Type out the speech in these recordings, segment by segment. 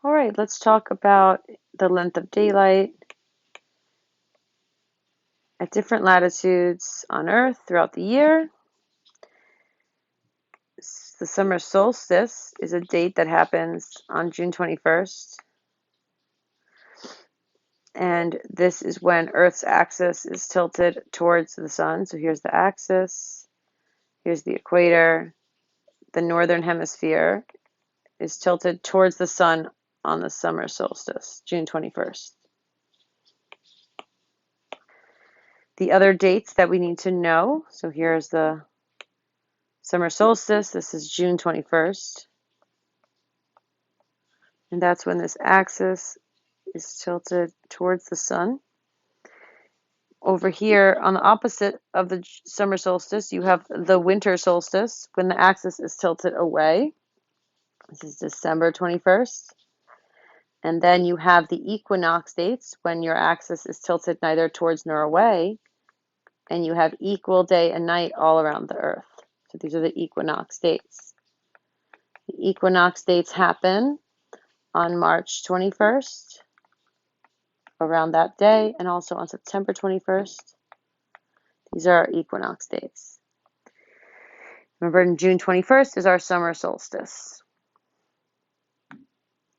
All right, let's talk about the length of daylight at different latitudes on Earth throughout the year. The summer solstice is a date that happens on June 21st. And this is when Earth's axis is tilted towards the sun. So here's the axis, here's the equator. The northern hemisphere is tilted towards the sun on the summer solstice, June 21st. The other dates that we need to know, so here's the summer solstice, this is June 21st. And that's when this axis is tilted towards the sun. Over here, on the opposite of the summer solstice, you have the winter solstice, when the axis is tilted away. This is December 21st. And then you have the equinox dates, when your axis is tilted neither towards nor away, and you have equal day and night all around the Earth. So these are the equinox dates. The equinox dates happen on March 21st, around that day, and also on September 21st. These are our equinox dates. Remember, June 21st is our summer solstice.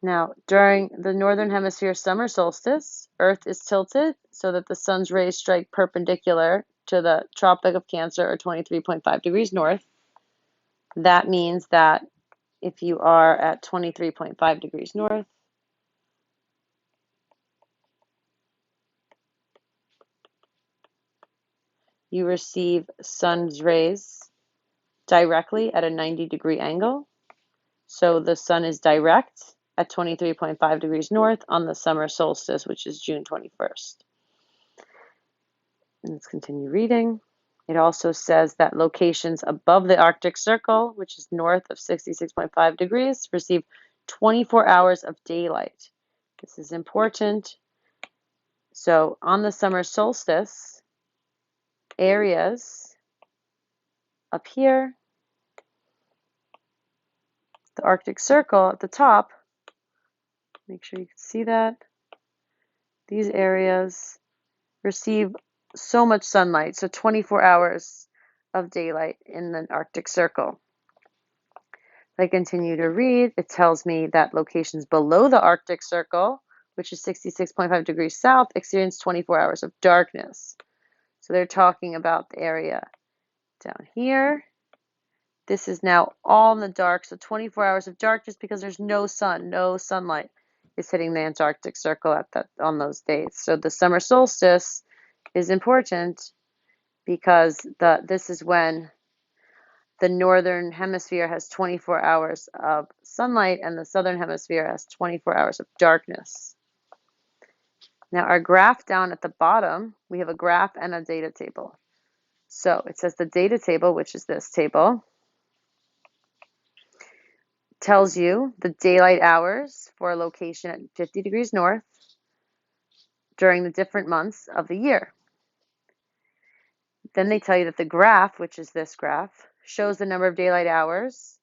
Now, during the northern hemisphere summer solstice, Earth is tilted so that the sun's rays strike perpendicular to the Tropic of Cancer, or 23.5 degrees north. That means that if you are at 23.5 degrees north, you receive sun's rays directly at a 90-degree angle. So the sun is direct at 23.5 degrees north on the summer solstice, which is June 21st. And let's continue reading. It also says that locations above the Arctic Circle, which is north of 66.5 degrees, receive 24 hours of daylight. This is important. So on the summer solstice, areas up here, the Arctic Circle at the top, make sure you can see that. These areas receive so much sunlight, so 24 hours of daylight in the Arctic Circle. If I continue to read, it tells me that locations below the Arctic Circle, which is 66.5 degrees south, experience 24 hours of darkness. So they're talking about the area down here. This is now all in the dark, so 24 hours of darkness because there's no sun, no sunlight is hitting the Antarctic Circle on those days. So the summer solstice is important because this is when the northern hemisphere has 24 hours of sunlight and the southern hemisphere has 24 hours of darkness. Now our graph down at the bottom, we have a graph and a data table. So it says the data table, which is this table, tells you the daylight hours for a location at 50 degrees north during the different months of the year. Then they tell you that the graph, which is this graph, shows the number of daylight hours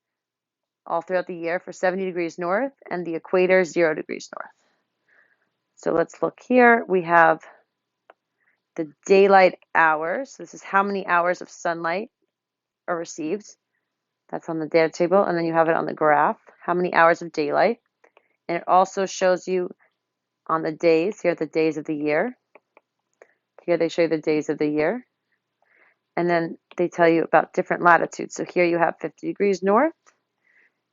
all throughout the year for 70 degrees north and the equator 0 degrees north. So let's look here. We have the daylight hours. This is how many hours of sunlight are received. That's on the data table. And then you have it on the graph, how many hours of daylight. And it also shows you on the days, here are the days of the year. Here they show you the days of the year. And then they tell you about different latitudes. So here you have 50 degrees north.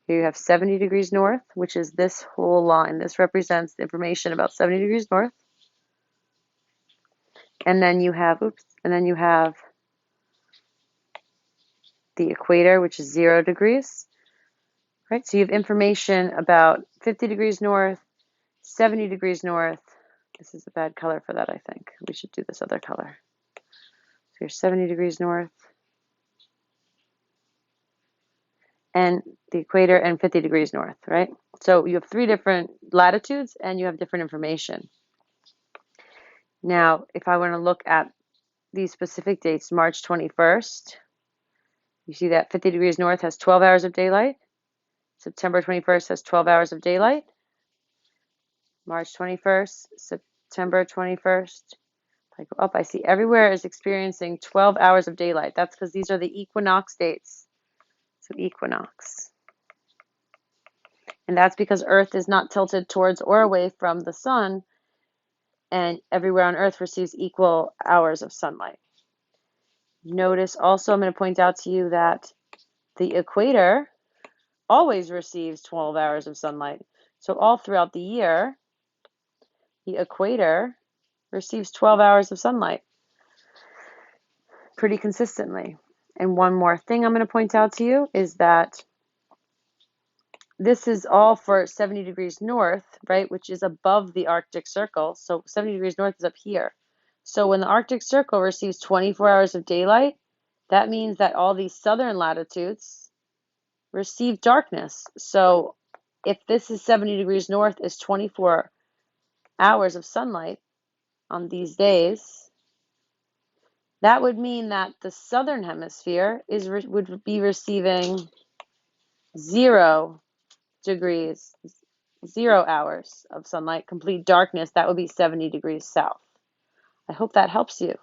Here you have 70 degrees north, which is this whole line. This represents the information about 70 degrees north. And then you have, the equator, which is 0 degrees. Right? So you have information about 50 degrees north, 70 degrees north. This is a bad color for that, I think. We should do this other color. So here's 70 degrees north. And the equator and 50 degrees north, right? So you have 3 different latitudes and you have different information. Now, if I want to look at these specific dates, March 21st, you see that 50 degrees north has 12 hours of daylight. September 21st has 12 hours of daylight. March 21st, September 21st. If I go up, I see everywhere is experiencing 12 hours of daylight. That's because these are the equinox dates. So equinox. And that's because Earth is not tilted towards or away from the sun, and everywhere on Earth receives equal hours of sunlight. Notice also, I'm going to point out to you that the equator always receives 12 hours of sunlight. So all throughout the year, the equator receives 12 hours of sunlight pretty consistently. And one more thing I'm going to point out to you is that this is all for 70 degrees north, right, which is above the Arctic Circle. So 70 degrees north is up here. So when the Arctic Circle receives 24 hours of daylight, that means that all these southern latitudes receive darkness. So if this is 70 degrees north is 24 hours of sunlight on these days, that would mean that the southern hemisphere would be receiving 0 degrees, 0 hours of sunlight, complete darkness. That would be 70 degrees south. I hope that helps you.